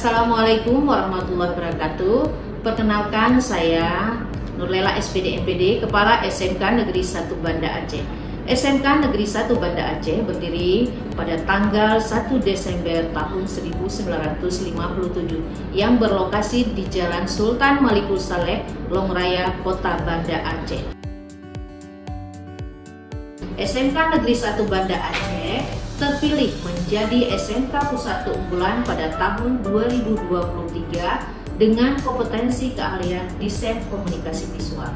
Assalamualaikum warahmatullahi wabarakatuh. Perkenalkan, saya Nurlela SPD MPD, Kepala SMK Negeri 1 Banda Aceh. SMK Negeri 1 Banda Aceh berdiri pada tanggal 1 Desember tahun 1957 yang berlokasi di Jalan Sultan Malikul Saleh, Longraya, Kota Banda Aceh. SMK Negeri 1 Banda Aceh terpilih menjadi SMK Pusat Keunggulan pada tahun 2023 dengan kompetensi keahlian desain komunikasi visual.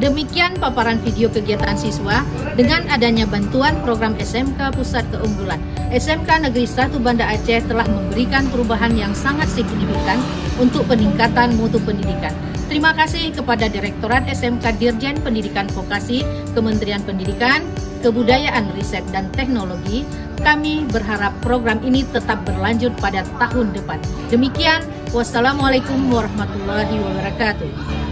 Demikian paparan video kegiatan siswa dengan adanya bantuan program SMK Pusat Keunggulan. SMK Negeri 1 Banda Aceh telah memberikan perubahan yang sangat signifikan untuk peningkatan mutu pendidikan. Terima kasih kepada Direktorat SMK Dirjen Pendidikan Vokasi, Kementerian Pendidikan, Kebudayaan, Riset, dan Teknologi. Kami berharap program ini tetap berlanjut pada tahun depan. Demikian, wassalamualaikum warahmatullahi wabarakatuh.